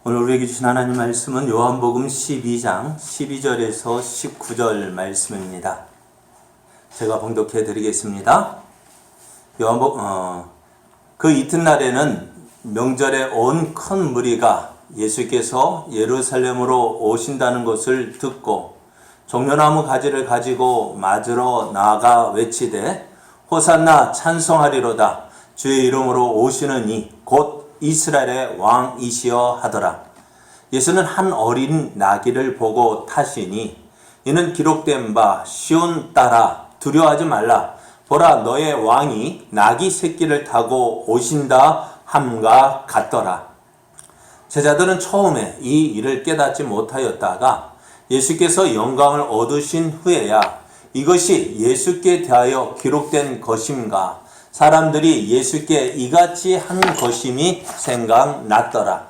오늘 우리에게 주신 하나님 말씀은 요한복음 12장 12절에서 19절 말씀입니다. 제가 봉독해 드리겠습니다. 그 이튿날에는 명절에 온 큰 무리가 예수께서 예루살렘으로 오신다는 것을 듣고 종려나무 가지를 가지고 맞으러 나아가 외치되 호산나 찬송하리로다. 주의 이름으로 오시는 이 곧 이스라엘의 왕이시여 하더라. 예수는 한 어린 나귀를 보고 타시니 이는 기록된 바 시온 딸아 두려워하지 말라. 보라 너의 왕이 나귀 새끼를 타고 오신다 함과 같더라. 제자들은 처음에 이 일을 깨닫지 못하였다가 예수께서 영광을 얻으신 후에야 이것이 예수께 대하여 기록된 것임가 사람들이 예수께 이같이 한 것임이 생각났더라.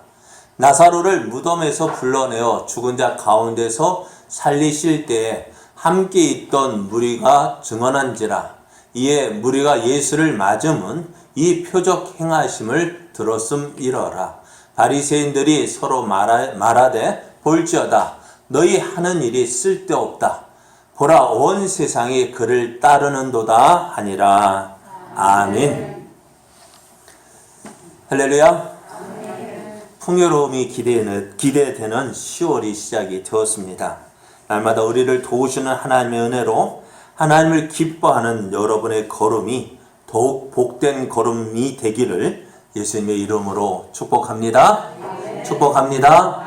나사로를 무덤에서 불러내어 죽은 자 가운데서 살리실 때에 함께 있던 무리가 증언한지라. 이에 무리가 예수를 맞음은 이 표적 행하심을 들었음이러라. 바리새인들이 서로 말하되 볼지어다. 너희 하는 일이 쓸데없다. 보라 온 세상이 그를 따르는도다 하니라. 아멘. 할렐루야. 풍요로움이 기대되는 10월이 시작이 되었습니다. 날마다 우리를 도우시는 하나님의 은혜로 하나님을 기뻐하는 여러분의 걸음이 더욱 복된 걸음이 되기를 예수님의 이름으로 축복합니다. 축복합니다.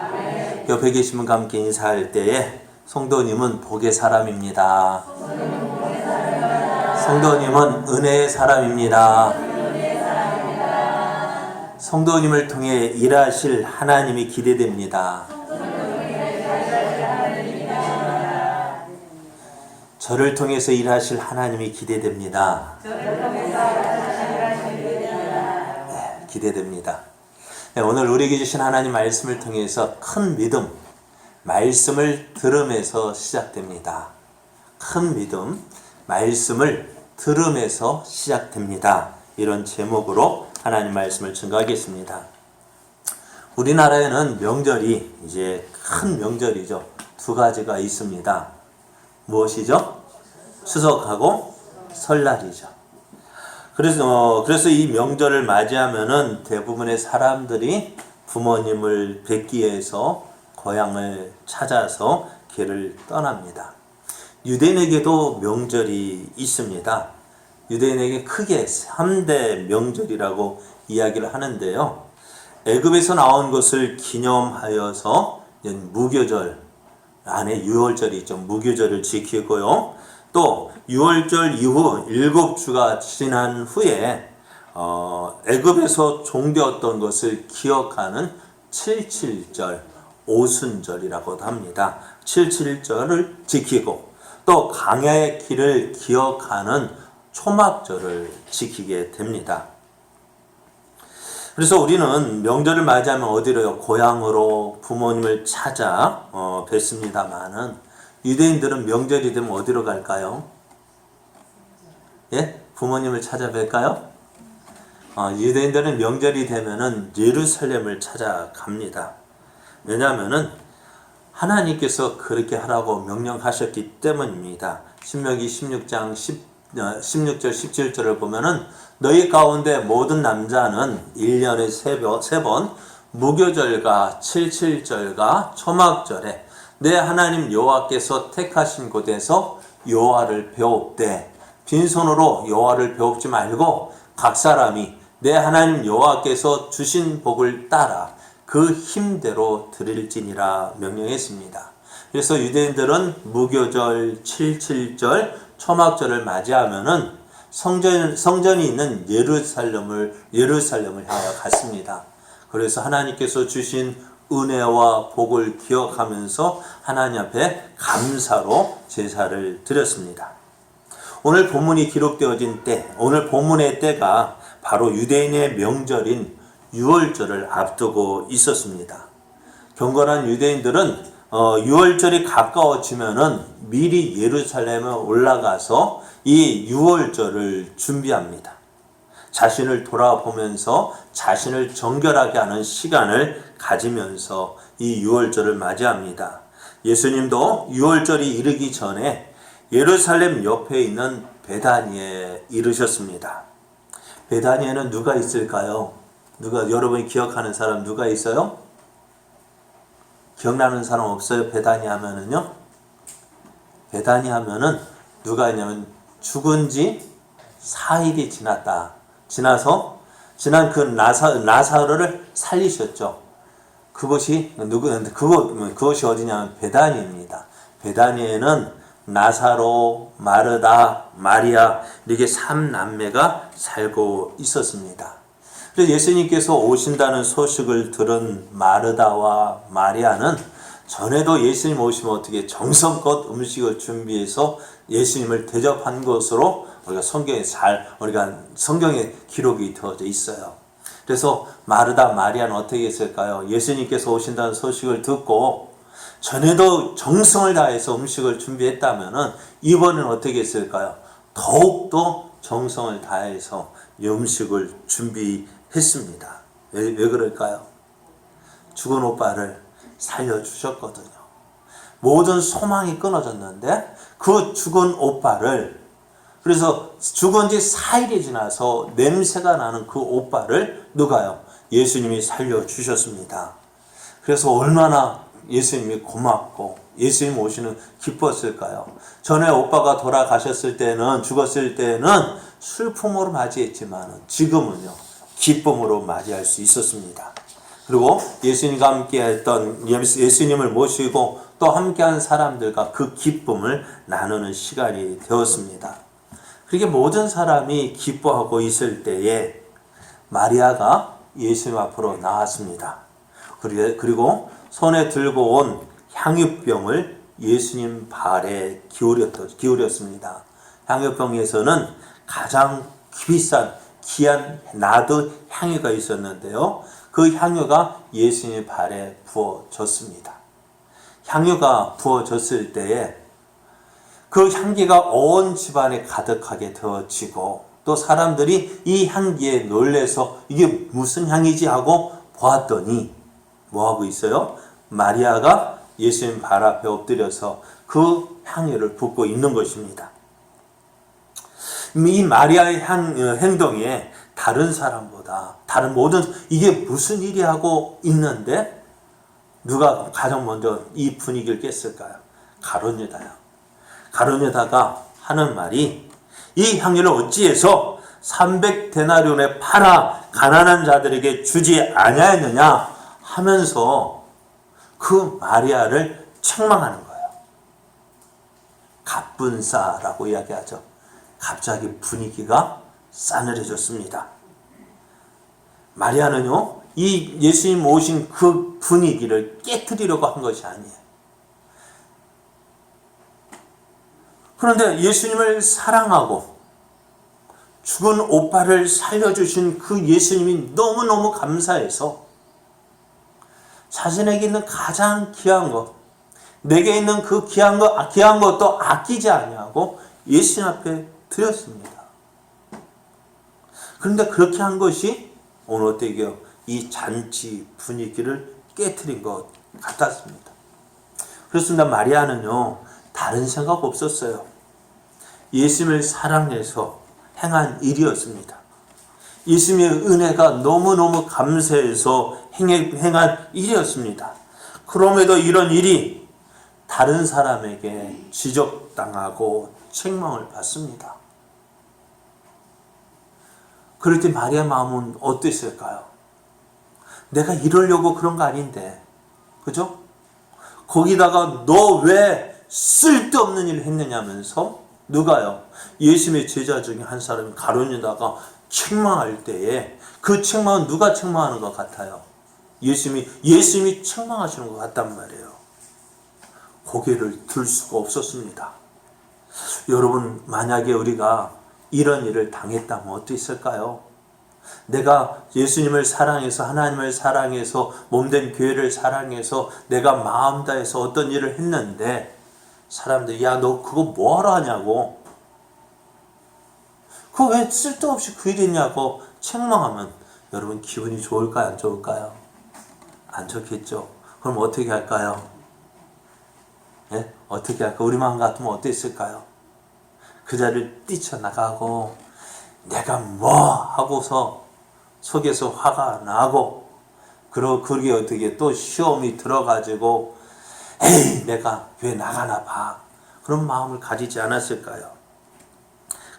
옆에 계신 분과 함께 인사할 때에 성도님은 복의 사람입니다. 성도님은 은혜의 사람입니다. 성도님을 통해 일하실 하나님이 기대됩니다. 저를 통해서 일하실 하나님이 기대됩니다. 네, 기대됩니다. 네, 오늘 우리에게 주신 하나님 말씀을 통해서 큰 믿음, 말씀을 들음에서 시작됩니다. 큰 믿음, 말씀을 들음에서 시작됩니다. 이런 제목으로 하나님 말씀을 증거하겠습니다. 우리나라에는 명절이 이제 큰 명절이죠. 두 가지가 있습니다. 무엇이죠? 추석하고 설날이죠. 그래서 이 명절을 맞이하면은 대부분의 사람들이 부모님을 뵙기 위해서 고향을 찾아서 길을 떠납니다. 유대인에게도 명절이 있습니다. 유대인에게 크게 3대 명절이라고 이야기를 하는데요. 애굽에서 나온 것을 기념하여서 무교절 안에 유월절이 있죠. 무교절을 지키고요. 또 유월절 이후 7주가 지난 후에 애굽에서 종되었던 것을 기억하는 77절, 오순절이라고도 합니다. 77절을 지키고 또 광야의 길을 기억하는 초막절을 지키게 됩니다. 그래서 우리는 명절을 맞이하면 어디로요? 고향으로 부모님을 찾아 뵙습니다만은 유대인들은 명절이 되면 어디로 갈까요? 예? 부모님을 찾아 뵐까요? 유대인들은 명절이 되면은 예루살렘을 찾아갑니다. 왜냐하면은 하나님께서 그렇게 하라고 명령하셨기 때문입니다. 신명기 16장 16절 17절을 보면은 너희 가운데 모든 남자는 1년에 3번 무교절과 77절과 초막절에 내 하나님 여호와께서 택하신 곳에서 여호와를 배웁되 빈손으로 여호와를 배웁지 말고 각 사람이 내 하나님 여호와께서 주신 복을 따라 그 힘대로 드릴지니라 명령했습니다. 그래서 유대인들은 무교절, 77절, 초막절을 맞이하면은 성전이 있는 예루살렘을 향하여 갔습니다. 그래서 하나님께서 주신 은혜와 복을 기억하면서 하나님 앞에 감사로 제사를 드렸습니다. 오늘 본문이 기록되어진 때, 오늘 본문의 때가 바로 유대인의 명절인 유월절을 앞두고 있었습니다. 경건한 유대인들은 유월절이 가까워지면은 미리 예루살렘에 올라가서 이 유월절을 준비합니다. 자신을 돌아보면서 자신을 정결하게 하는 시간을 가지면서 이 유월절을 맞이합니다. 예수님도 유월절이 이르기 전에 예루살렘 옆에 있는 베다니에 이르셨습니다. 베다니에는 누가 있을까요? 여러분이 기억하는 사람 누가 있어요? 기억나는 사람 없어요? 베다니 하면은요? 베다니 하면은 누가 있냐면 죽은 지 4일이 지나서 지난 그 나사로를 살리셨죠. 그것이 어디냐면 베다니입니다. 베다니에는 나사로, 마르다, 마리아 이렇게 3남매가 살고 있었습니다. 그래서 예수님께서 오신다는 소식을 들은 마르다와 마리아는 전에도 예수님 오시면 어떻게 정성껏 음식을 준비해서 예수님을 대접한 것으로 우리가 성경에 기록이 되어져 있어요. 그래서 마르다, 마리아는 어떻게 했을까요? 예수님께서 오신다는 소식을 듣고 전에도 정성을 다해서 음식을 준비했다면은 이번에는 어떻게 했을까요? 더욱더 정성을 다해서 음식을 준비했습니다. 왜 그럴까요? 죽은 오빠를 살려주셨거든요. 모든 소망이 끊어졌는데 그 죽은 오빠를, 그래서 죽은 지 4일이 지나서 냄새가 나는 그 오빠를 누가요? 예수님이 살려주셨습니다. 그래서 얼마나 예수님이 고맙고 예수님 오시는 기뻤을까요? 전에 오빠가 죽었을 때는 슬픔으로 맞이했지만 지금은요 기쁨으로 맞이할 수 있었습니다. 그리고 예수님과 함께했던 예수님을 모시고 또 함께한 사람들과 그 기쁨을 나누는 시간이 되었습니다. 그렇게 모든 사람이 기뻐하고 있을 때에 마리아가 예수님 앞으로 나왔습니다. 그리고 손에 들고 온 향유병을 예수님 발에 기울였습니다. 향유병에서는 가장 비싼 귀한 나드 향유가 있었는데요. 그 향유가 예수님 발에 부어졌습니다. 향유가 부어졌을 때에 그 향기가 온 집안에 가득하게 되어지고 또 사람들이 이 향기에 놀래서 이게 무슨 향이지 하고 보았더니 뭐하고 있어요? 마리아가 예수님 발 앞에 엎드려서 그 향유를 붓고 있는 것입니다. 이 마리아의 행동에 다른 사람보다 다른 모든 이게 무슨 일이 하고 있는데 누가 가장 먼저 이 분위기를 깼을까요? 가룟유다요. 가룟유다가 하는 말이 이 향유를 어찌해서 300데나리온에 팔아 가난한 자들에게 주지 아니하였느냐 하면서 그 마리아를 책망하는 거예요. 갑분싸라고 이야기하죠. 갑자기 분위기가 싸늘해졌습니다. 마리아는요, 이 예수님 오신 그 분위기를 깨트리려고 한 것이 아니에요. 그런데 예수님을 사랑하고 죽은 오빠를 살려주신 그 예수님이 너무너무 감사해서 자신에게 있는 가장 귀한 것, 내게 있는 그 귀한 것도 아끼지 아니하고 예수님 앞에 드렸습니다. 그런데 그렇게 한 것이 오늘 어때요? 이 잔치 분위기를 깨트린 것 같았습니다. 그렇습니다. 마리아는요, 다른 생각 없었어요. 예수님을 사랑해서 행한 일이었습니다. 예수님의 은혜가 너무너무 감사해서 행한 일이었습니다. 그럼에도 이런 일이 다른 사람에게 지적당하고 책망을 받습니다. 그럴 때 마리아 마음은 어땠을까요? 내가 이러려고 그런 거 아닌데, 그죠? 거기다가 너 왜 쓸데없는 일을 했느냐면서 누가요? 예수님의 제자 중에 한 사람이 가룟유다가 책망할 때에 그 책망은 누가 책망하는 것 같아요? 예수님이 책망하시는 것 같단 말이에요. 고개를 들 수가 없었습니다. 여러분, 만약에 우리가 이런 일을 당했다면 어땠을까요? 내가 예수님을 사랑해서 하나님을 사랑해서 몸된 교회를 사랑해서 내가 마음 다해서 어떤 일을 했는데 사람들이 야 너 그거 뭐하러 하냐고 그거 왜 쓸데없이 그 일 했냐고 책망하면 여러분 기분이 좋을까요? 안 좋을까요? 안 좋겠죠. 그럼 어떻게 할까요? 예? 어떻게 할까? 우리 마음 같으면 어땠을까요? 그 자리를 뛰쳐나가고 내가 뭐 하고서 속에서 화가 나고 그게 어떻게 또 시험이 들어가지고 에이 내가 왜 나가나 봐. 그런 마음을 가지지 않았을까요?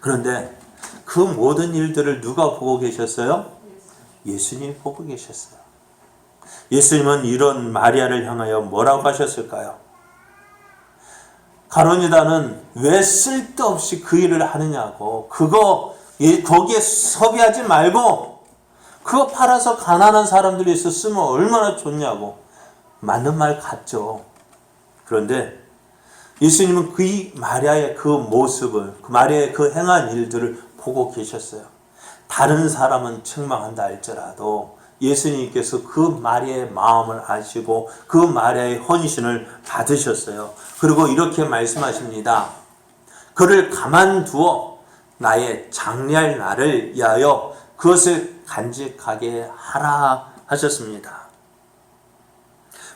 그런데 그 모든 일들을 누가 보고 계셨어요? 예수님이 보고 계셨어요. 예수님은 이런 마리아를 향하여 뭐라고 하셨을까요? 가론유다는 왜 쓸데없이 그 일을 하느냐고, 거기에 섭외하지 말고 그거 팔아서 가난한 사람들이 있어 쓰면 얼마나 좋냐고. 맞는 말 같죠. 그런데 예수님은 그 마리아의 그 모습을, 그 마리아의 그 행한 일들을 보고 계셨어요. 다른 사람은 책망한다 할지라도 예수님께서 그 마리아의 마음을 아시고 그 마리아의 헌신을 받으셨어요. 그리고 이렇게 말씀하십니다. 그를 가만두어 나의 장례할 날을 위하여 그것을 간직하게 하라 하셨습니다.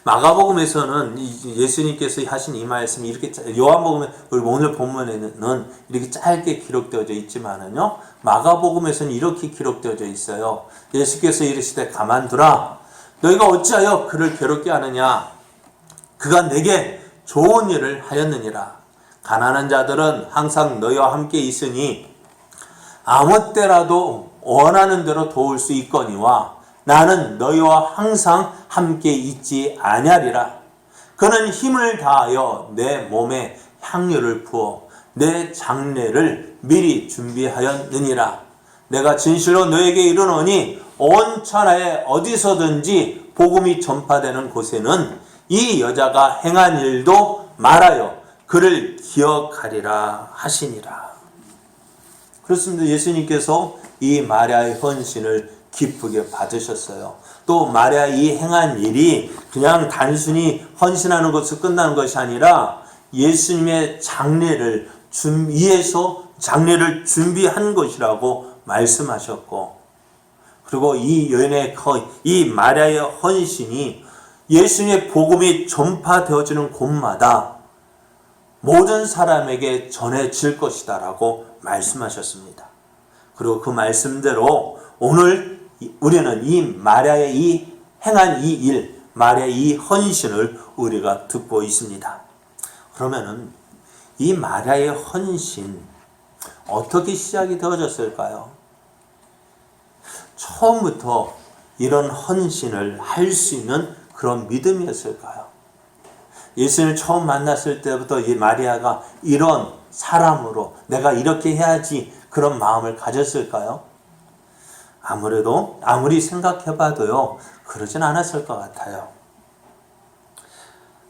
마가복음에서는 예수님께서 하신 이 말씀이 이렇게 요한복음에 오늘 본문에는 이렇게 짧게 기록되어져 있지만은요, 마가복음에서는 이렇게 기록되어져 있어요. 예수께서 이르시되 가만두라. 너희가 어찌하여 그를 괴롭게 하느냐? 그가 내게 좋은 일을 하였느니라. 가난한 자들은 항상 너희와 함께 있으니 아무 때라도 원하는 대로 도울 수 있거니와 나는 너희와 항상 함께 있지 아니하리라. 그는 힘을 다하여 내 몸에 향유를 부어 내 장례를 미리 준비하였느니라. 내가 진실로 너에게 이르노니 온 천하에 어디서든지 복음이 전파되는 곳에는 이 여자가 행한 일도 말하여 그를 기억하리라 하시니라. 그렇습니다. 예수님께서 이 마리아의 헌신을 기쁘게 받으셨어요. 또 마리아 이 행한 일이 그냥 단순히 헌신하는 것으로 끝나는 것이 아니라 예수님의 장례를 위해서 장례를 준비한 것이라고 말씀하셨고, 그리고 이 마리아의 헌신이 예수님의 복음이 전파되어지는 곳마다 모든 사람에게 전해질 것이다라고 말씀하셨습니다. 그리고 그 말씀대로 오늘 우리는 이 마리아의 이 행한 이 일, 마리아의 이 헌신을 우리가 듣고 있습니다. 그러면은 이 마리아의 헌신 어떻게 시작이 되어졌을까요? 처음부터 이런 헌신을 할 수 있는 그런 믿음이었을까요? 예수님을 처음 만났을 때부터 이 마리아가 이런 사람으로 내가 이렇게 해야지 그런 마음을 가졌을까요? 아무리 생각해봐도요, 그러진 않았을 것 같아요.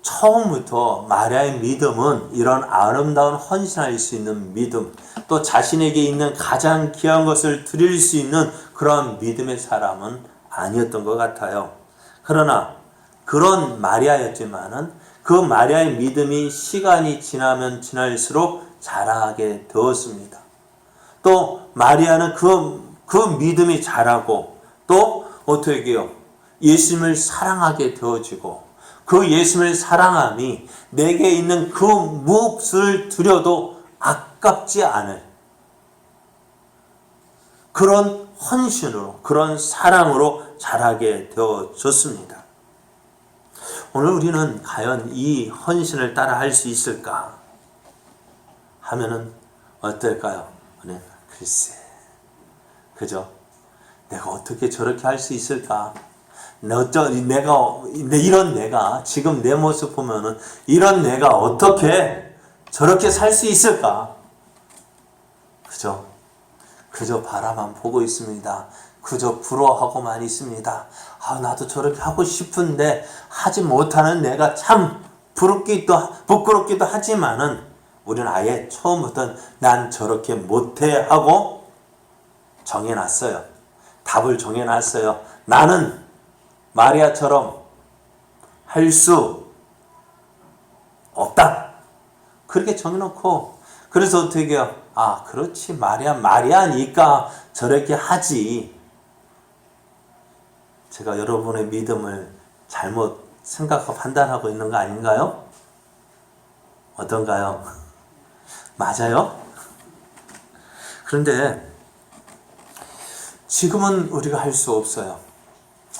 처음부터 마리아의 믿음은 이런 아름다운 헌신할 수 있는 믿음, 또 자신에게 있는 가장 귀한 것을 드릴 수 있는 그런 믿음의 사람은 아니었던 것 같아요. 그러나 그런 마리아였지만은 그 마리아의 믿음이 시간이 지나면 지날수록 자라게 되었습니다. 또 마리아는 그 믿음이 자라고 또 어떻게 해요? 예수님을 사랑하게 되어지고 그 예수님을 사랑함이 내게 있는 그 몫을 드려도 아깝지 않을 그런 헌신으로, 그런 사랑으로 자라게 되어졌습니다. 오늘 우리는 과연 이 헌신을 따라 할 수 있을까 하면은 어떨까요? 글쎄, 그죠? 내가 어떻게 저렇게 할 수 있을까? 이런 내가 지금 내 모습 보면은 이런 내가 어떻게 저렇게 살 수 있을까? 그죠? 그저 바라만 보고 있습니다. 그저 부러워하고만 있습니다. 나도 저렇게 하고 싶은데 하지 못하는 내가 참 부끄럽기도 하지만은 우리는 아예 처음부터 난 저렇게 못해 하고 정해놨어요. 답을 정해놨어요. 나는 마리아처럼 할 수 없다. 그렇게 정해놓고 그래서 어떻게 해요? 그렇지, 마리아니까 저렇게 하지. 제가 여러분의 믿음을 잘못 생각하고 판단하고 있는 거 아닌가요? 어떤가요? 맞아요? 그런데 지금은 우리가 할 수 없어요.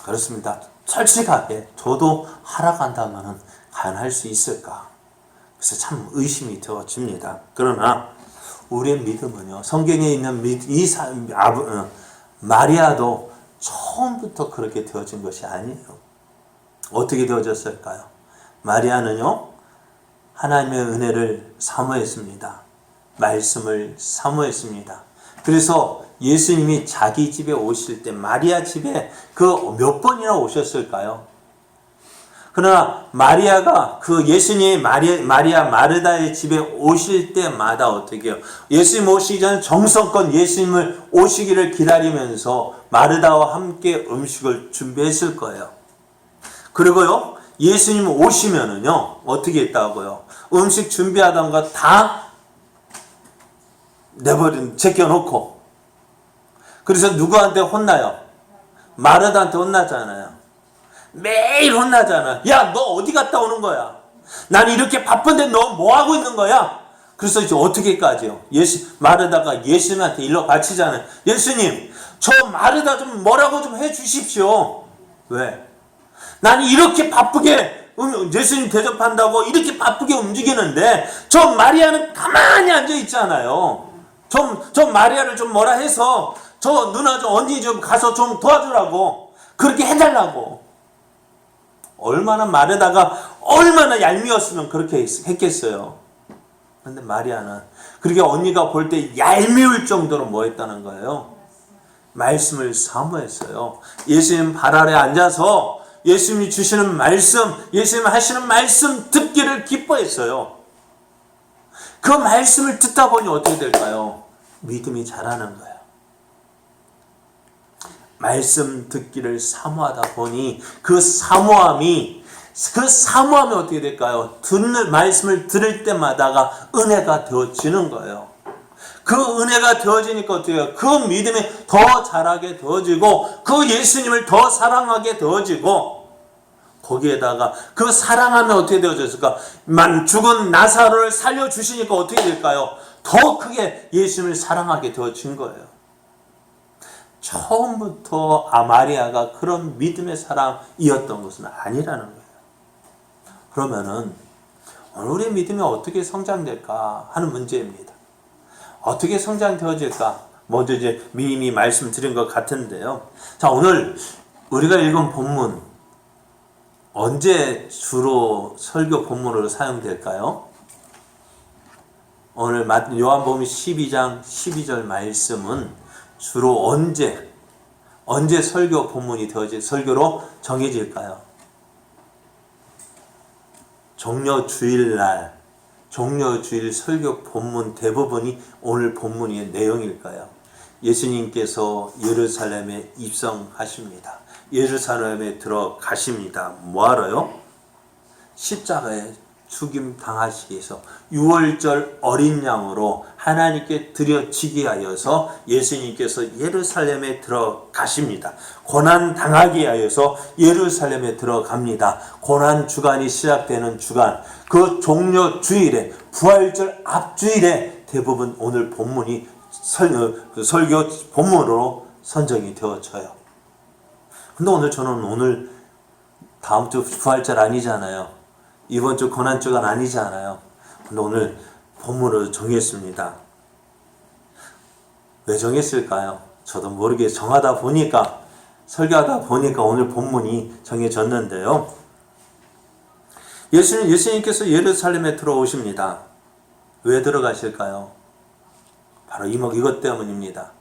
그렇습니다. 솔직하게 저도 하라 간다면 과연 할 수 있을까? 그래서 참 의심이 되어집니다. 그러나 우리의 믿음은요, 성경에 있는 마리아도 처음부터 그렇게 되어진 것이 아니에요. 어떻게 되어졌을까요? 마리아는요, 하나님의 은혜를 사모했습니다. 말씀을 사모했습니다. 그래서 예수님이 자기 집에 오실 때 마리아 집에 그 몇 번이나 오셨을까요? 그러나 마리아가 그 예수님이 마리아 마르다의 집에 오실 때마다 어떻게 해요? 예수님 오시기 전 정성껏 예수님을 오시기를 기다리면서 마르다와 함께 음식을 준비했을 거예요. 그리고요, 예수님 오시면은요, 어떻게 했다고요? 음식 준비하던 거 다 제껴놓고. 그래서 누구한테 혼나요? 마르다한테 혼나잖아요. 매일 혼나잖아. 야, 너 어디 갔다 오는 거야? 난 이렇게 바쁜데 너 뭐 하고 있는 거야? 그래서 이제 어떻게까지요? 마르다가 예수님한테 일러 바치잖아요. 예수님, 저 마르다 좀 뭐라고 좀 해 주십시오. 왜? 난 이렇게 바쁘게 예수님 대접한다고 이렇게 바쁘게 움직이는데 저 마리아는 가만히 앉아 있잖아요. 저 마리아를 좀 뭐라 해서 저 누나 좀 언니 좀 가서 좀 도와주라고 그렇게 해달라고. 얼마나 마르다가 얼마나 얄미웠으면 그렇게 했겠어요. 근데 마리아는 그렇게 언니가 볼 때 얄미울 정도로 뭐 했다는 거예요? 말씀을 사모했어요. 예수님 발 아래 앉아서 예수님이 주시는 말씀, 예수님 하시는 말씀 듣기를 기뻐했어요. 그 말씀을 듣다 보니 어떻게 될까요? 믿음이 자라는 거예요. 말씀 듣기를 사모하다 보니 그 사모함이 어떻게 될까요? 말씀을 들을 때마다가 은혜가 되어지는 거예요. 그 은혜가 되어지니까 어떻게 해요? 그 믿음이 더 자라게 되어지고 그 예수님을 더 사랑하게 되어지고 거기에다가 그 사랑하면 어떻게 되어졌을까? 죽은 나사로를 살려주시니까 어떻게 될까요? 더 크게 예수님을 사랑하게 되어진 거예요. 처음부터 마리아가 그런 믿음의 사람이었던 것은 아니라는 거예요. 그러면은 오늘 우리의 믿음이 어떻게 성장될까 하는 문제입니다. 어떻게 성장되어질까? 먼저 이제 이미 말씀드린 것 같은데요. 자, 오늘 우리가 읽은 본문 언제 주로 설교 본문으로 사용될까요? 오늘 요한복음 12장 12절 말씀은 주로 언제 설교 본문이 설교로 정해질까요? 종려주일 설교 본문 대부분이 오늘 본문의 내용일까요? 예수님께서 예루살렘에 입성하십니다. 예루살렘에 들어가십니다. 뭐하러요? 십자가에 죽임 당하시기 위해서 유월절 어린 양으로 하나님께 드려지기 하여서 예수님께서 예루살렘에 들어가십니다. 고난 당하기 하여서 예루살렘에 들어갑니다. 고난 주간이 시작되는 주간, 그 종려 주일에 부활절 앞주일에 대부분 오늘 본문이 설교 본문으로 선정이 되어져요. 근데 오늘 다음 주 부활절 아니잖아요. 이번 주 고난주간 아니잖아요. 근데 오늘 본문으로 정했습니다. 왜 정했을까요? 저도 모르게 설교하다 보니까 오늘 본문이 정해졌는데요. 예수님께서 예루살렘에 들어오십니다. 왜 들어가실까요? 바로 이것 때문입니다.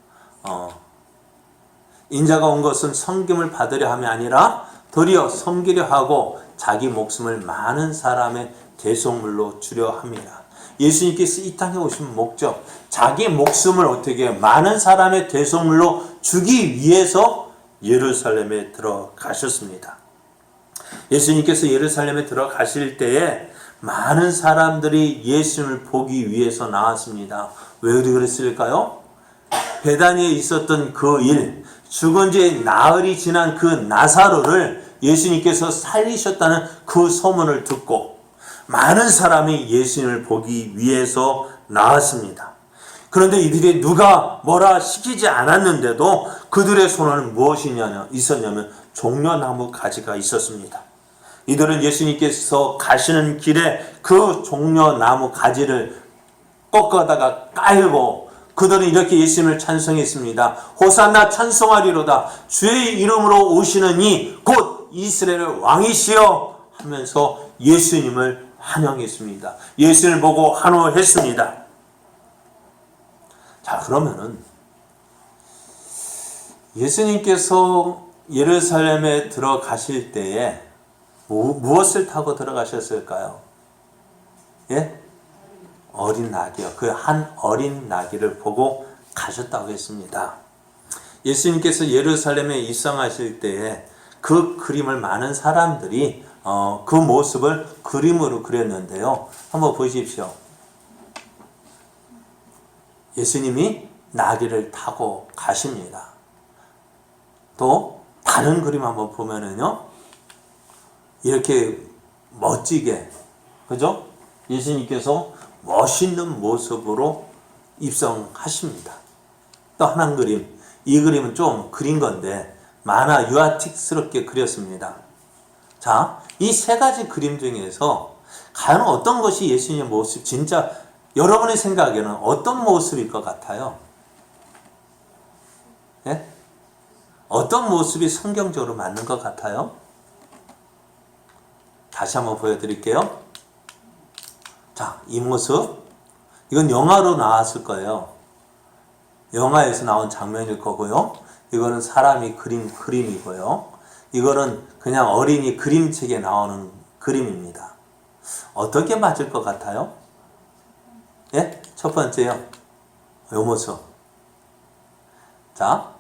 인자가 온 것은 섬김을 받으려 함이 아니라 도리어 섬기려 하고 자기 목숨을 많은 사람의 대속물로 주려 합니다. 예수님께서 이 땅에 오신 목적, 자기 목숨을 어떻게 많은 사람의 대속물로 주기 위해서 예루살렘에 들어가셨습니다. 예수님께서 예루살렘에 들어가실 때에 많은 사람들이 예수님을 보기 위해서 나왔습니다. 왜 그랬을까요? 베다니에 있었던 그 일, 죽은 지 나흘이 지난 그 나사로를 예수님께서 살리셨다는 그 소문을 듣고 많은 사람이 예수님을 보기 위해서 나왔습니다. 그런데 이들이 누가 뭐라 시키지 않았는데도 그들의 손에는 무엇이 있었냐면 종려나무 가지가 있었습니다. 이들은 예수님께서 가시는 길에 그 종려나무 가지를 꺾어다가 깔고 그들은 이렇게 예수님을 찬송했습니다. 호산나 찬송하리로다. 주의 이름으로 오시는 이 곧 이스라엘의 왕이시여 하면서 예수님을 환영했습니다. 예수님을 보고 환호했습니다. 자, 그러면은 예수님께서 예루살렘에 들어가실 때에 무엇을 타고 들어가셨을까요? 예? 어린 낙이요. 그 한 어린 나귀를 보고 가셨다고 했습니다. 예수님께서 예루살렘에 입성하실 때에 그 그림을 많은 사람들이 그 모습을 그림으로 그렸는데요. 한번 보십시오. 예수님이 나귀를 타고 가십니다. 또 다른 그림 한번 보면은요, 이렇게 멋지게, 그죠? 예수님께서 멋있는 모습으로 입성하십니다. 또 하나 그림, 이 그림은 좀 그린 건데 만화 유아틱스럽게 그렸습니다. 자, 이 세 가지 그림 중에서 과연 어떤 것이 예수님의 모습, 진짜 여러분의 생각에는 어떤 모습일 것 같아요? 예? 어떤 모습이 성경적으로 맞는 것 같아요? 다시 한번 보여드릴게요. 자, 이 모습, 이건 영화로 나왔을 거예요. 영화에서 나온 장면일 거고요. 이거는 사람이 그린 그림이고요. 이거는 그냥 어린이 그림책에 나오는 그림입니다. 어떻게 맞을 것 같아요? 예? 첫 번째요. 요 모습. 자,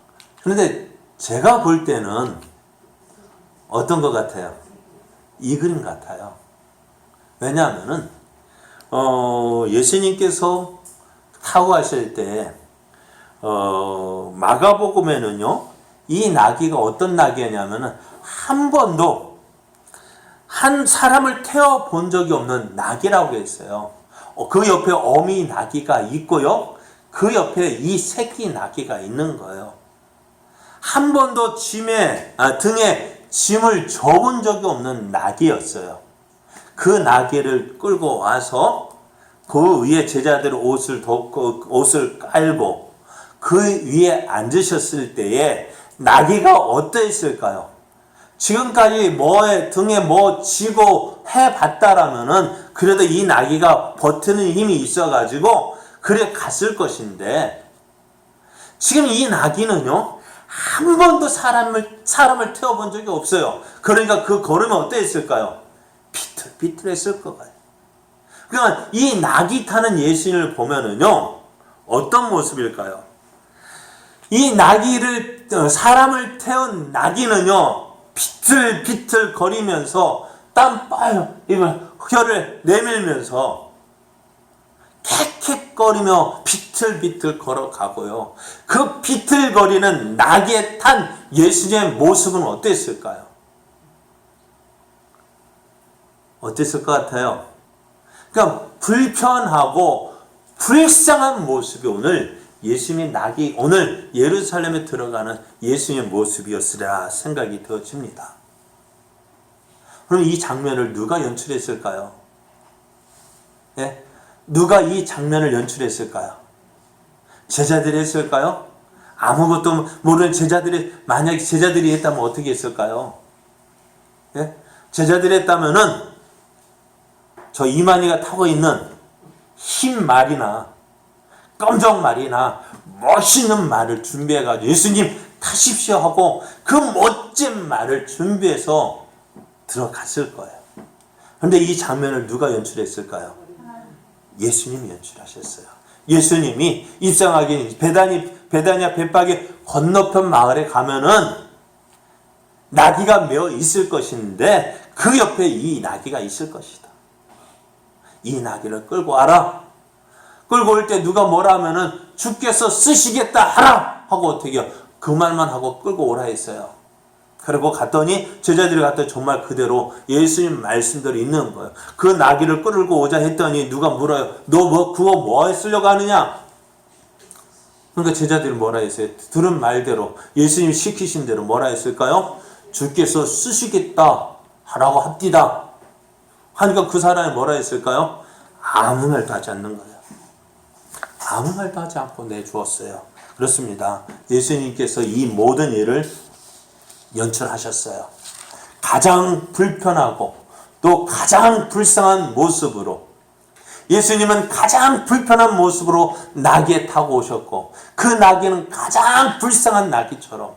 그런데 제가 볼 때는 어떤 것 같아요? 이 그림 같아요. 왜냐하면은 예수님께서 타고 가실 때 마가복음에는요, 이 나귀가 어떤 나귀냐면은 한 번도 한 사람을 태워 본 적이 없는 나귀라고 했어요. 그 옆에 어미 나귀가 있고요, 그 옆에 이 새끼 나귀가 있는 거예요. 한 번도 등에 짐을 접은 적이 없는 나귀였어요. 그 나귀를 끌고 와서 그 위에 제자들의 옷을 덮고 옷을 깔고 그 위에 앉으셨을 때에 나귀가 어떠했을까요? 지금까지 등에 뭐 지고 해봤다라면은 그래도 이 나귀가 버티는 힘이 있어가지고 그래 갔을 것인데, 지금 이 나귀는요, 한 번도 사람을 태워본 적이 없어요. 그러니까 그 걸음이 어떠했을까요? 비틀비틀했을 거예요. 그러니까 이 나귀 타는 예수님을 보면은요, 어떤 모습일까요? 이 사람을 태운 나귀는요, 비틀비틀 거리면서 땀 혀를 내밀면서 캑캑거리며 비틀비틀 걸어가고요. 그 비틀거리는 나귀에 탄 예수님의 모습은 어땠을까요? 어땠을 것 같아요? 그러니까 불편하고 불쌍한 모습이 오늘 오늘 예루살렘에 들어가는 예수님의 모습이었으리라 생각이 되어집니다. 그럼 이 장면을 누가 연출했을까요? 예? 누가 이 장면을 연출했을까요? 제자들이 했을까요? 아무것도 모르는 만약에 제자들이 했다면 어떻게 했을까요? 예? 제자들이 했다면은 저 이만희가 타고 있는 흰 말이나 검정 말이나 멋있는 말을 준비해가지고 예수님 타십시오 하고 그 멋진 말을 준비해서 들어갔을 거예요. 그런데 이 장면을 누가 연출했을까요? 예수님이 연출하셨어요. 예수님이 입성하기 베다냐 벳박의 건너편 마을에 가면은 나귀가 메어 있을 것인데 그 옆에 이 나귀가 있을 것이다. 이 나귀를 끌고 와라. 끌고 올 때 누가 뭐라 하면은 주께서 쓰시겠다 하라 하고 어떻게 해요? 그 말만 하고 끌고 오라 했어요. 그리고 갔더니 제자들이 갔더니 정말 그대로 예수님 말씀대로 있는 거예요. 그 나귀를 끌고 오자 했더니 누가 물어요. 너 그거 뭐 쓰려고 하느냐? 그러니까 제자들이 뭐라 했어요? 들은 말대로 예수님이 시키신 대로 뭐라 했을까요? 주께서 쓰시겠다 하라고 합디다 하니까 그 사람이 뭐라 했을까요? 아무 말도 하지 않는 거예요. 아무 말도 하지 않고 내주었어요. 그렇습니다. 예수님께서 이 모든 일을 연출하셨어요. 가장 불편하고 또 가장 불쌍한 모습으로 예수님은 가장 불편한 모습으로 나귀에 타고 오셨고 그 나귀는 가장 불쌍한 나귀처럼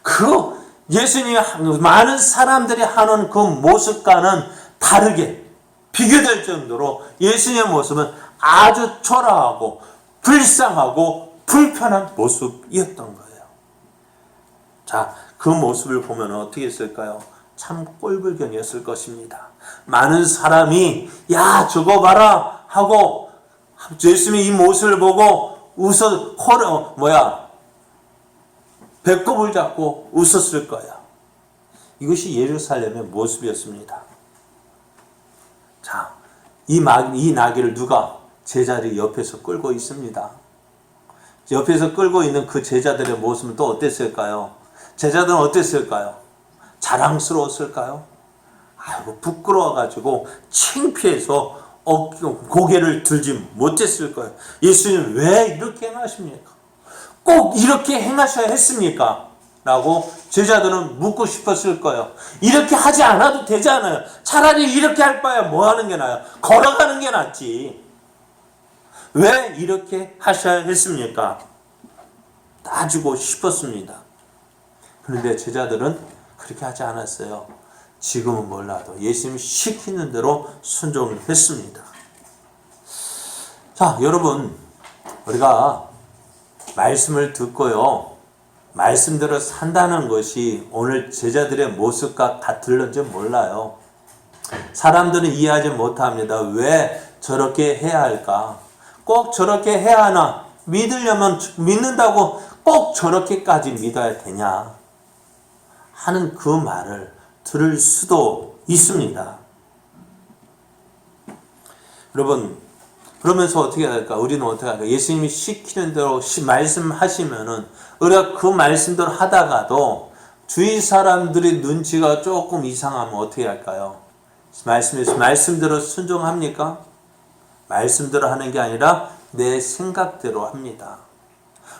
그 예수님이 많은 사람들이 하는 그 모습과는 다르게 비교될 정도로 예수님의 모습은 아주 초라하고 불쌍하고 불편한 모습이었던 거예요. 자, 그 모습을 보면 어떻게 했을까요? 참 꼴불견이었을 것입니다. 많은 사람이 야 저거 봐라 하고 예수님이 이 모습을 보고 배꼽을 잡고 웃었을 거야. 이것이 예루살렘의 모습이었습니다. 자, 이 나귀를 누가 제자들이 옆에서 끌고 있습니다. 옆에서 끌고 있는 그 제자들의 모습은 또 어땠을까요? 제자들은 어땠을까요? 자랑스러웠을까요? 아이고 부끄러워가지고 창피해서 고개를 들지 못했을 거예요. 예수님 왜 이렇게 행하십니까? 꼭 이렇게 행하셔야 했습니까? 라고 제자들은 묻고 싶었을 거예요. 이렇게 하지 않아도 되잖아요. 차라리 이렇게 할 바에 뭐 하는 게 나아요? 걸어가는 게 낫지. 왜 이렇게 하셔야 했습니까? 따지고 싶었습니다. 그런데 제자들은 그렇게 하지 않았어요. 지금은 몰라도 예수님이 시키는 대로 순종을 했습니다. 자, 여러분, 우리가 말씀을 듣고요, 말씀대로 산다는 것이 오늘 제자들의 모습과 같을런지 몰라요. 사람들은 이해하지 못합니다. 왜 저렇게 해야 할까? 꼭 저렇게 해야 하나? 믿으려면 믿는다고 꼭 저렇게까지 믿어야 되냐? 하는 그 말을 들을 수도 있습니다. 여러분, 그러면서 어떻게 해야 될까? 우리는 어떻게 할까? 예수님이 시키는 대로 말씀하시면은 우리가 그 말씀대로 하다가도 주위 사람들의 눈치가 조금 이상하면 어떻게 할까요? 말씀대로 순종합니까? 말씀대로 하는 게 아니라 내 생각대로 합니다.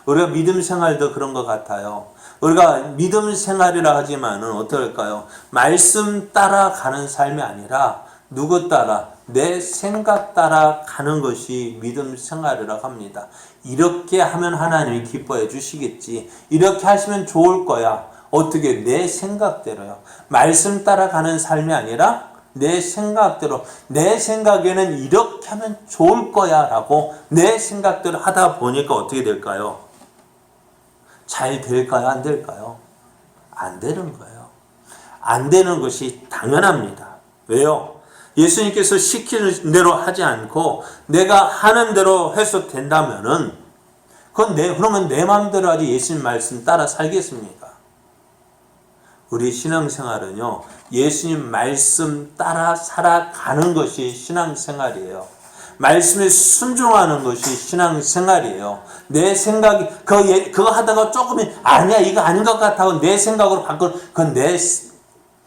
우리가 믿음 생활도 그런 것 같아요. 우리가 믿음 생활이라 하지만은 어떨까요? 말씀 따라가는 삶이 아니라 누구 따라? 내 생각 따라 가는 것이 믿음 생활이라고 합니다. 이렇게 하면 하나님이 기뻐해 주시겠지. 이렇게 하시면 좋을 거야. 어떻게? 내 생각대로요. 말씀 따라가는 삶이 아니라 내 생각대로, 내 생각에는 이렇게 하면 좋을 거야 라고 내 생각대로 하다 보니까 어떻게 될까요? 잘 될까요? 안 될까요? 안 되는 거예요. 안 되는 것이 당연합니다. 왜요? 예수님께서 시키는 대로 하지 않고 내가 하는 대로 해서 된다면은 그러면 내 마음대로 하지 예수님 말씀 따라 살겠습니까? 우리 신앙생활은요, 예수님 말씀 따라 살아가는 것이 신앙생활이에요. 말씀에 순종하는 것이 신앙생활이에요. 내 생각이 그거 하다가 조금 아니야 이거 아닌 것 같다고 내 생각으로 그건 내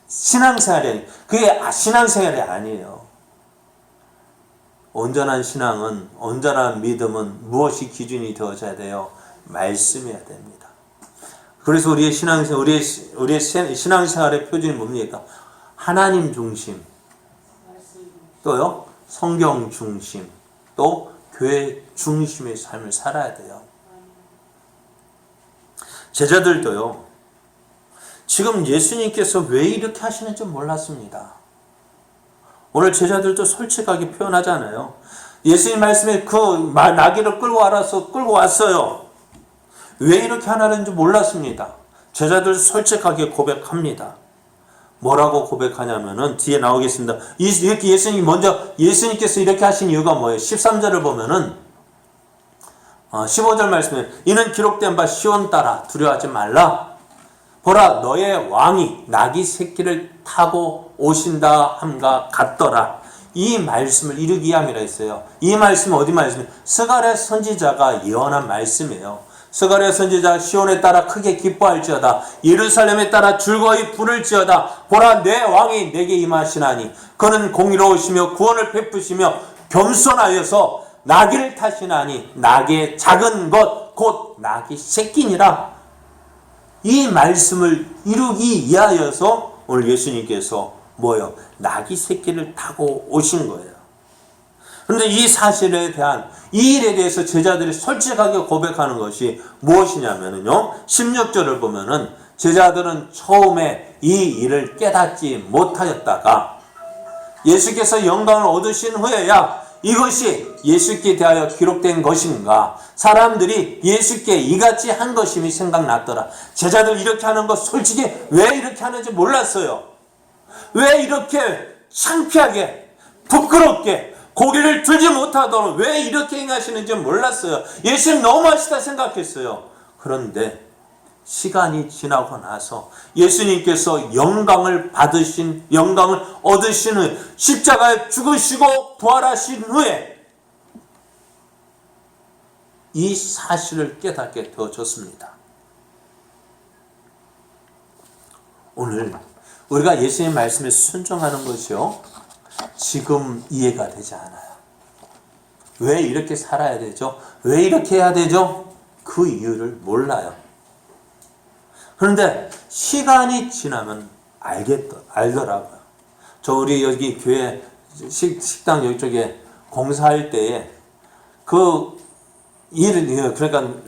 신앙생활이 아니에요. 그게 신앙생활이 아니에요. 온전한 신앙은, 온전한 믿음은 무엇이 기준이 되어져야 돼요? 말씀이어야 됩니다. 그래서 우리의 신앙생활의 표준이 뭡니까? 하나님 중심, 또요 성경 중심, 또 교회 중심의 삶을 살아야 돼요. 제자들도요, 지금 예수님께서 왜 이렇게 하시는지 몰랐습니다. 오늘 제자들도 솔직하게 표현하잖아요. 예수님 말씀에 그 나귀를 끌고 왔어요. 왜 이렇게 하나는지 몰랐습니다. 제자들 솔직하게 고백합니다. 뭐라고 고백하냐면은 뒤에 나오겠습니다. 예수님께서 이렇게 하신 이유가 뭐예요? 13절을 보면은 15절 말씀에 이는 기록된 바 시온 따라 두려워하지 말라. 보라 너의 왕이 나귀 새끼를 타고 오신다 함과 같더라. 이 말씀을 이루기 위함이라 했어요. 이 말씀은 어디 말씀이에요? 스가랴 선지자가 예언한 말씀이에요. 스가랴 선지자 시온에 따라 크게 기뻐할지어다. 예루살렘에 따라 즐거이 부를지어다. 보라 내 왕이 내게 임하시나니 그는 공의로우시며 구원을 베푸시며 겸손하여서 나귀를 타시나니 나귀의 작은 것 곧 나귀 새끼니라. 이 말씀을 이루기 위하여서 오늘 예수님께서 뭐예요? 나귀 새끼를 타고 오신 거예요. 그런데 이 사실에 대한 이 일에 대해서 제자들이 솔직하게 고백하는 것이 무엇이냐면요. 16절을 보면은 제자들은 처음에 이 일을 깨닫지 못하였다가 예수께서 영광을 얻으신 후에야 이것이 예수께 대하여 기록된 것인가, 사람들이 예수께 이같이 한 것임이 생각났더라. 제자들 이렇게 하는 것 솔직히 왜 이렇게 하는지 몰랐어요. 왜 이렇게 창피하게 부끄럽게 고개를 들지 못하도록 왜 이렇게 행하시는지 몰랐어요. 예수님 너무하시다 생각했어요. 그런데 시간이 지나고 나서 예수님께서 영광을 얻으신 후에 십자가에 죽으시고 부활하신 후에 이 사실을 깨닫게 되어졌습니다. 오늘 우리가 예수님의 말씀에 순종하는 것이요, 지금 이해가 되지 않아요. 왜 이렇게 살아야 되죠? 왜 이렇게 해야 되죠? 그 이유를 몰라요. 그런데 시간이 지나면 알더라고요. 우리 여기 교회 식당 이쪽에 공사할 때에 그러니까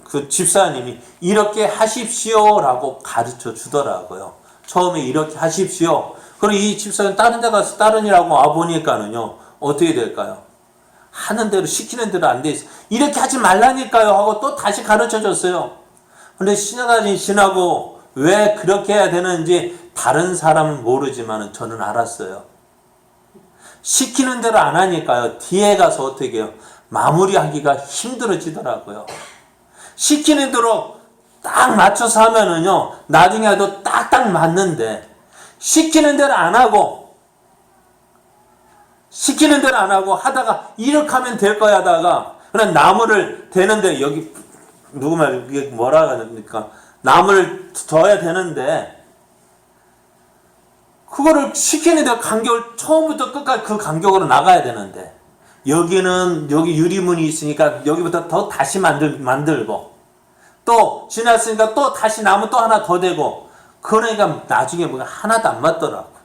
그 집사님이 이렇게 하십시오라고 가르쳐 주더라고요. 처음에 이렇게 하십시오. 그리고 이 집사님 다른 데 가서 다른 일하고 와보니까는요, 어떻게 될까요? 하는 대로, 시키는 대로 안 돼 있어요. 이렇게 하지 말라니까요 하고 또 다시 가르쳐 줬어요. 근데 시간이 지나고 왜 그렇게 해야 되는지 다른 사람은 모르지만 저는 알았어요. 시키는 대로 안 하니까요, 뒤에 가서 어떻게 해요? 마무리하기가 힘들어지더라고요. 시키는 대로 딱 맞춰서 하면은요, 나중에 해도 딱딱 맞는데, 시키는 대로 안 하고 하다가 이렇게 하면 될 거야 하다가 그냥 나무를 대는데, 여기 누구 말 이게 뭐라 하니까 나무를 둬야 되는데 그거를 시키는 대로 간격을 처음부터 끝까지 그 간격으로 나가야 되는데, 여기는 여기 유리문이 있으니까 여기부터 더 다시 만들고 또 지났으니까 또 다시 나무 또 하나 더 대고, 그러니까 나중에 뭐가 하나도 안 맞더라고.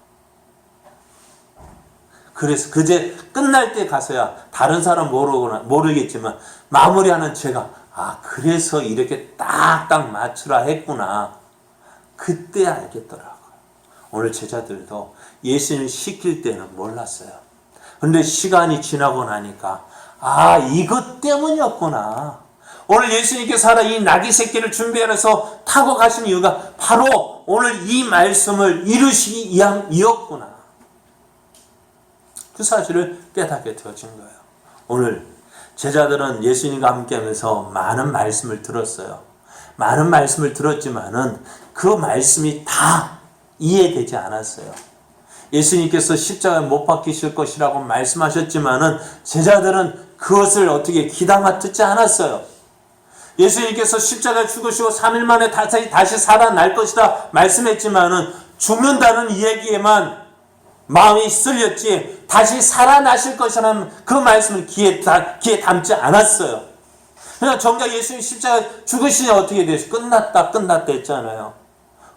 그래서 그제 끝날 때 가서야 다른 사람 모르겠지만 마무리하는 제가 그래서 이렇게 딱딱 맞추라 했구나. 그때 알겠더라고요. 오늘 제자들도 예수님 시킬 때는 몰랐어요. 근데 시간이 지나고 나니까 이것 때문이었구나. 오늘 예수님께서 이 나귀 새끼를 준비해서 타고 가신 이유가 바로 오늘 이 말씀을 이루시기 위함이었구나. 그 사실을 깨닫게 되어진 거예요. 오늘 제자들은 예수님과 함께 하면서 많은 말씀을 들었어요. 많은 말씀을 들었지만은 그 말씀이 다 이해되지 않았어요. 예수님께서 십자가에 못 박히실 것이라고 말씀하셨지만은 제자들은 그것을 어떻게 귀담아 듣지 않았어요. 예수님께서 십자가에 죽으시고 3일 만에 다시 살아날 것이다 말씀했지만은 죽는다는 이야기에만 마음이 쓸렸지 다시 살아나실 것이라는 그 말씀을 귀에 담지 않았어요. 그러나 정작 예수님 십자가에 죽으시니 어떻게 되시? 끝났다 했잖아요.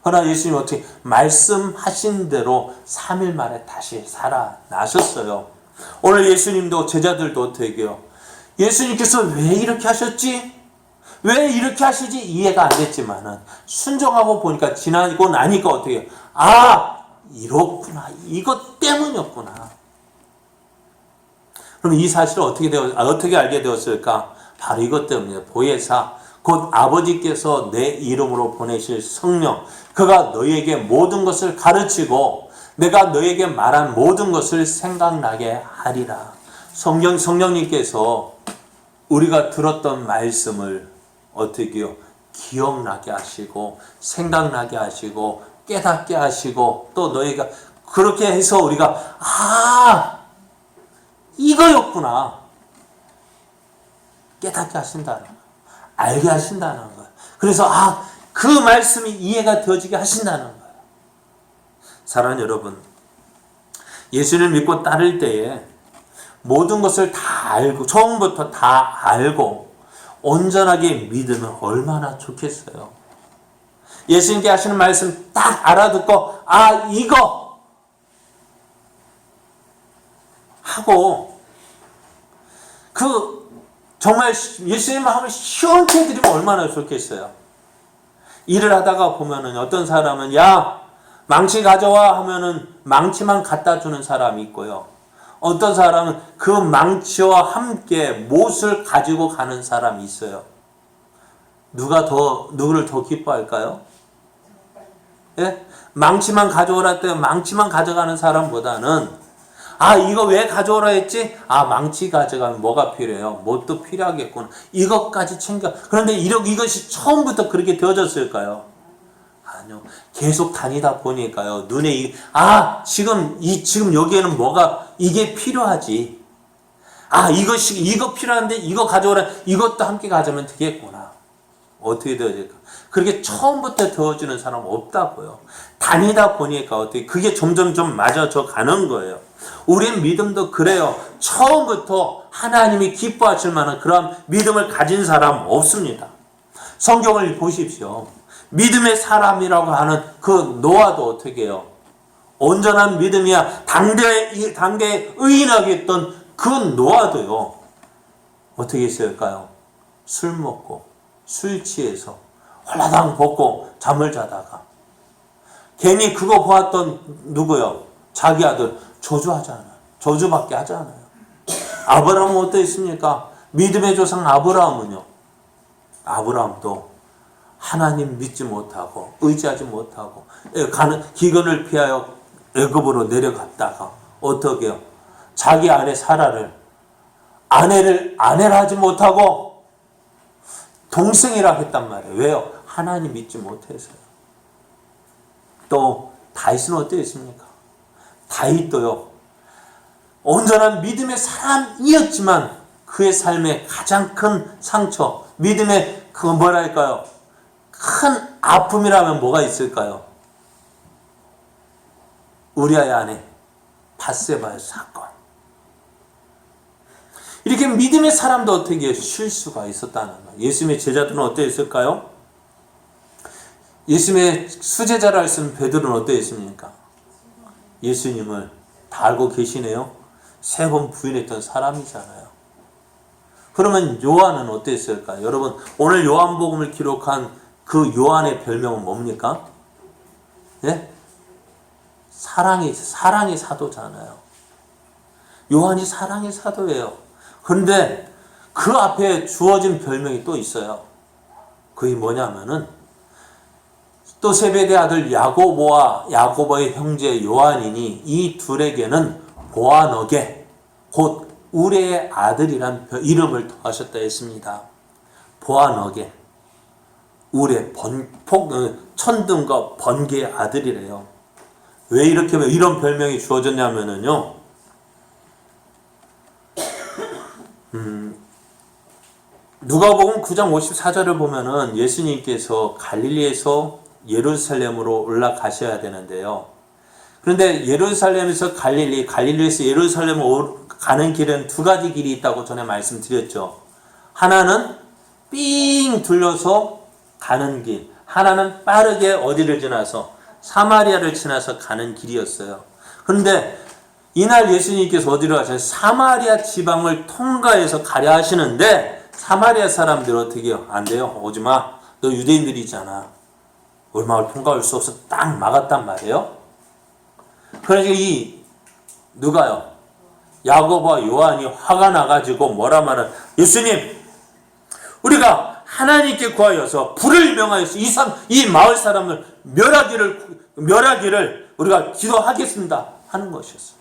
그러나 예수님 어떻게 말씀하신 대로 3일 만에 다시 살아나셨어요. 오늘 예수님도 제자들도 어떻게 해요? 예수님께서 왜 이렇게 하셨지? 왜 이렇게 하시지? 이해가 안 됐지만은 순종하고 보니까 지나고 나니까 어떻게 해요? 이렇구나. 이것 때문이었구나. 그럼 이 사실을 어떻게 알게 되었을까? 바로 이것 때문이에요. 보혜사, 곧 아버지께서 내 이름으로 보내실 성령, 그가 너희에게 모든 것을 가르치고 내가 너희에게 말한 모든 것을 생각나게 하리라. 성령님께서 우리가 들었던 말씀을 어떻게요? 기억나게 하시고 생각나게 하시고 깨닫게 하시고 또 너희가 그렇게 해서 우리가 이거였구나 깨닫게 하신다는 거예요. 알게 하신다는 거예요. 그래서 그 말씀이 이해가 되어지게 하신다는 거예요. 사랑하는 여러분, 예수를 믿고 따를 때에 모든 것을 다 알고 처음부터 다 알고 온전하게 믿으면 얼마나 좋겠어요. 예수님께 하시는 말씀 딱 알아듣고 이거 하고 정말 예수님 마음을 시원케 해드리면 얼마나 좋겠어요. 일을 하다가 보면은 어떤 사람은 망치 가져와 하면은 망치만 갖다 주는 사람이 있고요. 어떤 사람은 그 망치와 함께 못을 가지고 가는 사람이 있어요. 누구를 더 기뻐할까요? 예? 망치만 가져오라 때 망치만 가져가는 사람보다는 이거 왜 가져오라 했지? 망치 가져가면 뭐가 필요해요? 못도 필요하겠구나. 이것까지 챙겨. 그런데 이것이 처음부터 그렇게 되어졌을까요? 아니요. 계속 다니다 보니까요. 눈에 지금 여기에는 뭐가 이게 필요하지. 이거 필요한데 이거 가져오라. 이것도 함께 가져오면 되겠구나. 어떻게 되어질까? 그렇게 처음부터 되어지는 사람은 없다고요. 다니다 보니까 어떻게 그게 점점 좀 맞아져 가는 거예요. 우리의 믿음도 그래요. 처음부터 하나님이 기뻐하실 만한 그런 믿음을 가진 사람은 없습니다. 성경을 보십시오. 믿음의 사람이라고 하는 그 노아도 어떻게 해요? 온전한 믿음이야. 당대에 의인하게 했던 그 노아도요. 어떻게 했을까요? 술 먹고 술 취해서 홀라당 벗고 잠을 자다가 괜히 그거 보았던 누구요? 자기 아들 저주하잖아요. 저주받게 하잖아요. 아브라함은 어떠했습니까? 믿음의 조상 아브라함은요. 아브라함도 하나님 믿지 못하고 의지하지 못하고 기근을 피하여 애굽으로 내려갔다가 어떻게 해요? 자기 아내 사라를 아내라 하지 못하고 동생이라 했단 말이에요. 왜요? 하나님 믿지 못해서요. 또 다윗은 어떠했습니까? 다윗도요. 온전한 믿음의 사람이었지만 그의 삶에 가장 큰 상처, 믿음의 큰 아픔이라면 뭐가 있을까요? 우리아의 아내 밧세바의 사건. 이렇게 믿음의 사람도 어떻게 실수가 있었다는 거예요. 예수님의 제자들은 어떠했을까요? 예수님의 수제자라 할 수 있는 베드로는 어떠했습니까? 예수님을 다 알고 계시네요. 3번 부인했던 사람이잖아요. 그러면 요한은 어땠을까요? 여러분, 오늘 요한복음을 기록한 그 요한의 별명은 뭡니까? 예? 사랑의 사도잖아요. 요한이 사랑의 사도예요. 그런데 그 앞에 주어진 별명이 또 있어요. 그게 뭐냐면은 또 세베대 아들 야고보와 야고보의 형제 요한이니 이 둘에게는 보아너게 곧 우레의 아들이란 이름을 더하셨다 했습니다. 보아너게 우레 천둥과 번개의 아들이래요. 왜 이런 별명이 주어졌냐면은요. 누가복음 9장 54절을 보면은 예수님께서 갈릴리에서 예루살렘으로 올라가셔야 되는데요. 그런데 예루살렘에서 갈릴리에서 예루살렘으로 가는 길은 2가지 길이 있다고 전에 말씀드렸죠. 하나는 삥 둘러서 가는 길, 하나는 빠르게 어디를 지나서 사마리아를 지나서 가는 길이었어요. 그런데 이날 예수님께서 어디로 가시나요? 사마리아 지방을 통과해서 가려 하시는데 사마리아 사람들 어떻게 해요? 안 돼요. 오지마. 너 유대인들이잖아. 얼마를 통과할 수 없어 딱 막았단 말이에요. 그러니까 누가요? 야고보와 요한이 화가 나가지고 뭐라 말은 예수님 우리가 하나님께 구하여서 불을 명하여서 이 마을 사람을 멸하기를 우리가 기도하겠습니다 하는 것이었어요.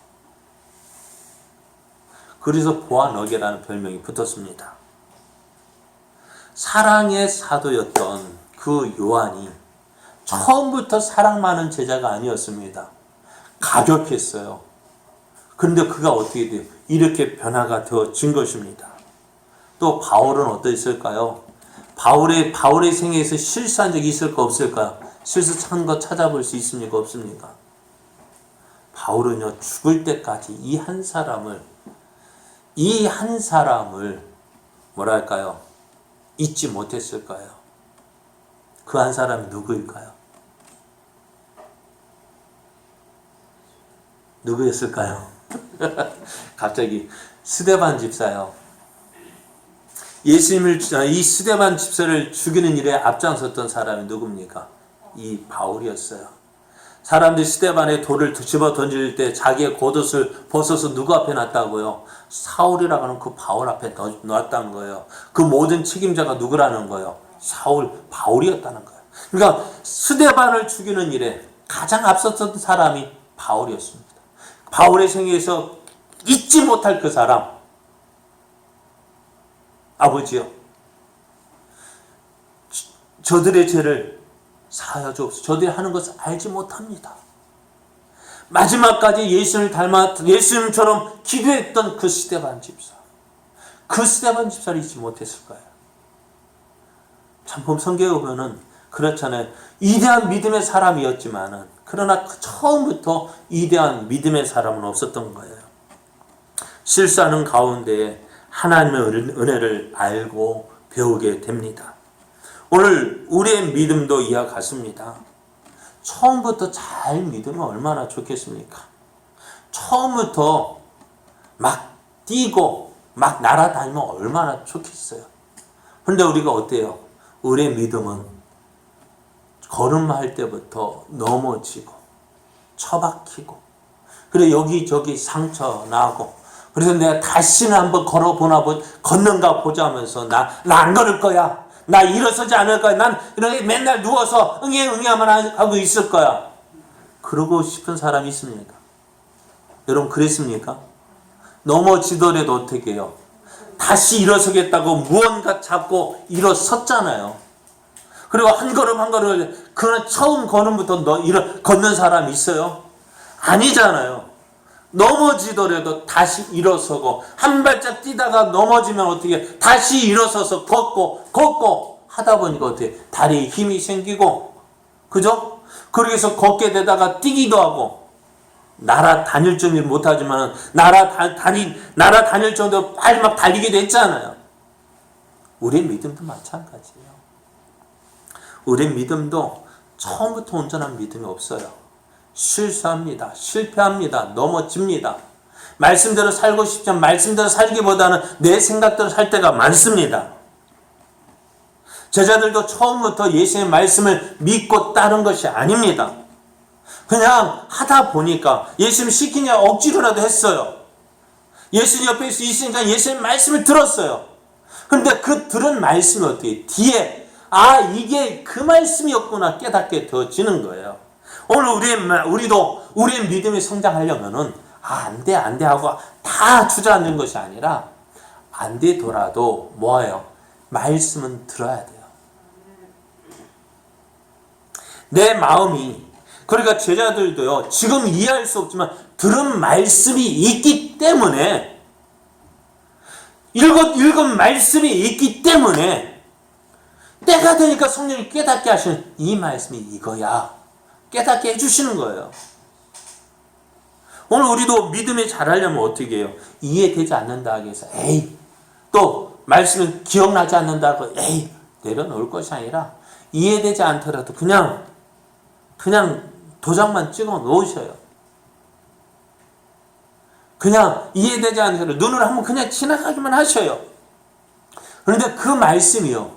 그래서 보아너게라는 별명이 붙었습니다. 사랑의 사도였던 그 요한이 처음부터 사랑 많은 제자가 아니었습니다. 가격했어요. 그런데 그가 어떻게 돼요? 이렇게 변화가 되어진 것입니다. 또 바울은 어떠했을까요? 바울의 생애에서 실수한 적이 있을까 없을까요? 실수한 거 찾아볼 수 있습니까? 없습니까? 바울은요, 죽을 때까지 이 한 사람을 뭐랄까요? 잊지 못했을까요? 그 한 사람이 누구일까요? 누구였을까요? 갑자기 스데반 집사요. 예수님을, 이 스데반 집사를 죽이는 일에 앞장섰던 사람이 누굽니까? 이 바울이었어요. 사람들이 스데반에 돌을 집어 던질 때 자기의 겉옷을 벗어서 누구 앞에 놨다고요? 사울이라고 하는 그 바울 앞에 놨다는 거예요. 그 모든 책임자가 누구라는 거예요? 바울이었다는 거예요. 그러니까 스데반을 죽이는 일에 가장 앞섰던 사람이 바울이었습니다. 바울의 생애에서 잊지 못할 그 사람, 아버지요, 저들의 죄를 사하여 주옵소서. 저들이 하는 것을 알지 못합니다. 마지막까지 예수님처럼 기도했던 그 스데반 집사, 그 스데반 집사를 잊지 못했을 거예요. 참 성경에 보면은 그렇잖아요. 위대한 믿음의 사람이었지만은, 그러나 처음부터 위대한 믿음의 사람은 없었던 거예요. 실수하는 가운데 하나님의 은혜를 알고 배우게 됩니다. 오늘 우리의 믿음도 이와 같습니다. 처음부터 잘 믿으면 얼마나 좋겠습니까? 처음부터 막 뛰고 막 날아다니면 얼마나 좋겠어요. 그런데 우리가 어때요? 우리의 믿음은 걸음할 때부터 넘어지고 처박히고, 그래 여기저기 상처 나고, 그래서 내가 다시는 한번 걷는가 보자 하면서 나 안 걸을 거야, 나 일어서지 않을 거야, 난 이렇게 맨날 누워서 응애만 하고 있을 거야, 그러고 싶은 사람이 있습니까? 여러분 그랬습니까? 넘어지더라도 어떻게 해요? 다시 일어서겠다고 무언가 잡고 일어섰잖아요. 그리고 한 걸음 그 처음 걸음부터 걷는 사람이 있어요? 아니잖아요. 넘어지더라도 다시 일어서고, 한 발짝 뛰다가 넘어지면 어떻게 다시 일어서서 걷고 하다 보니까 어떻게 다리에 힘이 생기고, 그죠? 그러고서 걷게 되다가 뛰기도 하고, 날아다닐 정도는 못하지만 날아다닐 정도로 빨리 막 달리기도 했잖아요. 우리의 믿음도 마찬가지예요. 우리의 믿음도 처음부터 온전한 믿음이 없어요. 실수합니다. 실패합니다. 넘어집니다. 말씀대로 살고 싶지만 말씀대로 살기보다는 내 생각대로 살 때가 많습니다. 제자들도 처음부터 예수의 말씀을 믿고 따른 것이 아닙니다. 그냥 하다 보니까 예수님 시키냐 억지로라도 했어요. 예수님 옆에 있으니까 예수님 말씀을 들었어요. 그런데 그 들은 말씀이 어떻게 뒤에 이게 그 말씀이었구나 깨닫게 되어지는 거예요. 오늘 우리도 우리의 믿음이 성장하려면은 안 돼 하고 다 주저앉는 것이 아니라, 안 되더라도 뭐예요? 말씀은 들어야 돼요. 내 마음이, 그러니까 제자들도요, 지금 이해할 수 없지만 들은 말씀이 있기 때문에, 읽은 말씀이 있기 때문에 때가 되니까 성령이 깨닫게 하시는, 이 말씀이 이거야 깨닫게 해주시는 거예요. 오늘 우리도 믿음이 잘하려면 어떻게 해요? 이해되지 않는다고 해서 또 말씀은 기억나지 않는다고 내려놓을 것이 아니라, 이해되지 않더라도 그냥 도장만 찍어 놓으셔요. 그냥 이해되지 않더라도 눈으로 한번 그냥 지나가기만 하셔요. 그런데 그 말씀이요,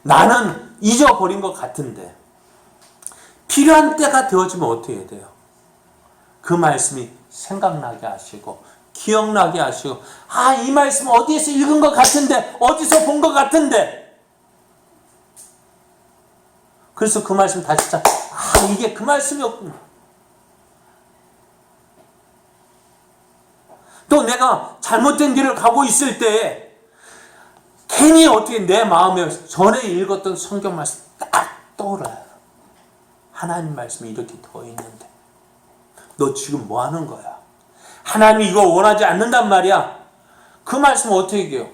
나는 잊어버린 것 같은데 필요한 때가 되어지면 어떻게 해야 돼요? 그 말씀이 생각나게 하시고 기억나게 하시고, 이 말씀 어디에서 읽은 것 같은데, 어디서 본 것 같은데, 그래서 그 말씀 다시 이게 그 말씀이었구나. 또 내가 잘못된 길을 가고 있을 때 괜히 어떻게 내 마음에 전에 읽었던 성경 말씀 딱 떠올라요. 하나님 말씀이 이렇게 더 있는데 너 지금 뭐 하는 거야? 하나님이 이거 원하지 않는단 말이야. 그 말씀을 어떻게 해요?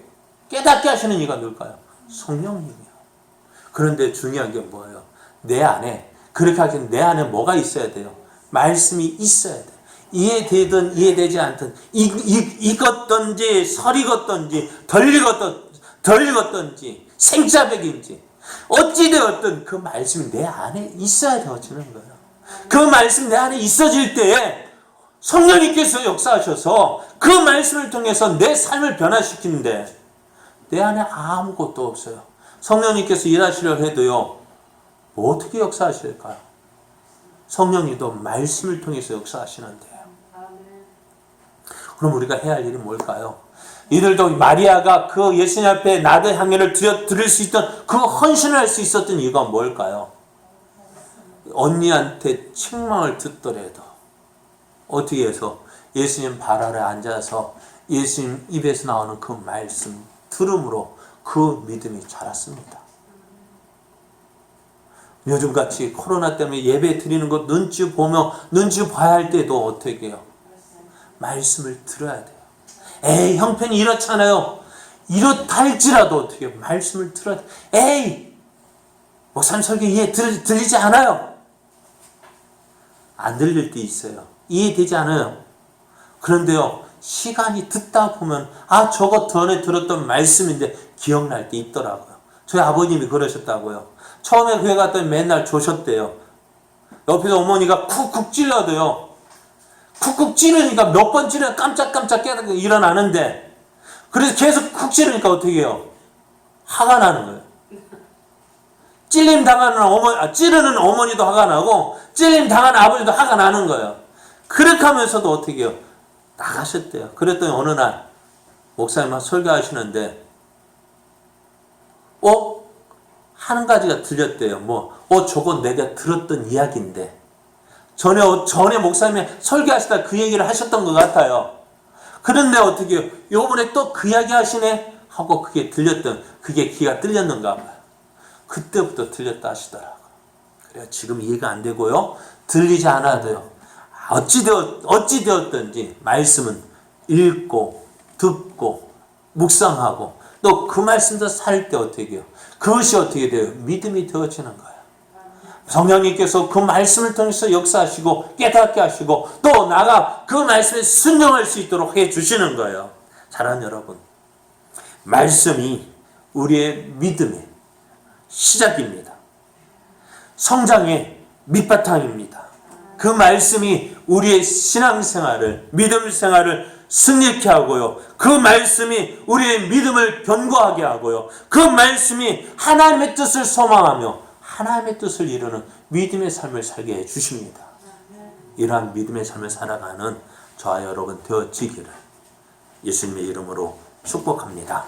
깨닫게 하시는 이가 누굴까요? 성령님이요. 그런데 중요한 게 뭐예요? 내 안에, 그렇게 하기엔 내 안에 뭐가 있어야 돼요? 말씀이 있어야 돼요. 이해되든 이해되지 않든, 익었던지 설익었던지 덜 익었던지 생짜백인지 어찌되었든 그 말씀이 내 안에 있어야 되어지는 거예요. 그 말씀이 내 안에 있어질 때에 성령님께서 역사하셔서 그 말씀을 통해서 내 삶을 변화시키는데 내 안에 아무것도 없어요. 성령님께서 일하시려 해도요, 뭐 어떻게 역사하실까요? 성령님도 말씀을 통해서 역사하시는데요. 그럼 우리가 해야 할 일이 뭘까요? 이들도 마리아가 그 예수님 앞에 나드 향유를 드릴 수 있던 그 헌신을 할 수 있었던 이유가 뭘까요? 언니한테 책망을 듣더라도 어떻게 해서 예수님 발 아래 앉아서 예수님 입에서 나오는 그 말씀 들음으로 그 믿음이 자랐습니다. 요즘같이 코로나 때문에 예배 드리는 것 눈치 보며 눈치 봐야 할 때도 어떻게 해요? 말씀을 들어야 돼요. 에이, 형편이 이렇잖아요. 이렇다 할지라도 어떻게 해요? 말씀을 들어야 돼요. 에이, 목사님 설교 들리지 않아요. 안 들릴 때 있어요. 이해되지 않아요. 그런데요, 시간이 듣다 보면 저거 전에 들었던 말씀인데 기억날 때 있더라고요. 저희 아버님이 그러셨다고요. 처음에 교회 갔더니 맨날 조셨대요. 옆에서 어머니가 쿡쿡 찔러도요, 쿡쿡 찌르니까 몇 번 찌르면 깜짝깜짝 깨닫고 일어나는데, 그래서 계속 쿡 찌르니까 어떻게 해요? 화가 나는 거예요. 찔림 당하는 찌르는 어머니도 화가 나고 찔림 당하는 아버지도 화가 나는 거예요. 그렇게 하면서도 어떻게 해요? 나가셨대요. 그랬더니 어느 날 목사님만 설교하시는데 한 가지가 들렸대요. 저건 내가 들었던 이야기인데 전에 목사님이 설교하시다 그 얘기를 하셨던 것 같아요. 그런데 어떻게 해요? 요번에 또 그 이야기 하시네? 하고 그게 귀가 뚫렸는가 봐요. 그때부터 들렸다 하시더라고요. 그래요. 지금 이해가 안 되고요. 들리지 않아도요. 어찌되었든지 말씀은 읽고 듣고 묵상하고 또 그 말씀도 살 때 어떻게 해요? 그것이 어떻게 돼요? 믿음이 되어지는 거예요. 성령님께서 그 말씀을 통해서 역사하시고 깨닫게 하시고 또 나가 그 말씀에 순종할 수 있도록 해주시는 거예요. 사랑하는 여러분, 말씀이 우리의 믿음의 시작입니다. 성장의 밑바탕입니다. 그 말씀이 우리의 신앙생활을, 믿음 생활을 승리케 하고요. 그 말씀이 우리의 믿음을 견고하게 하고요. 그 말씀이 하나님의 뜻을 소망하며 하나님의 뜻을 이루는 믿음의 삶을 살게 해주십니다. 이러한 믿음의 삶을 살아가는 저와 여러분 되어지기를 예수님의 이름으로 축복합니다.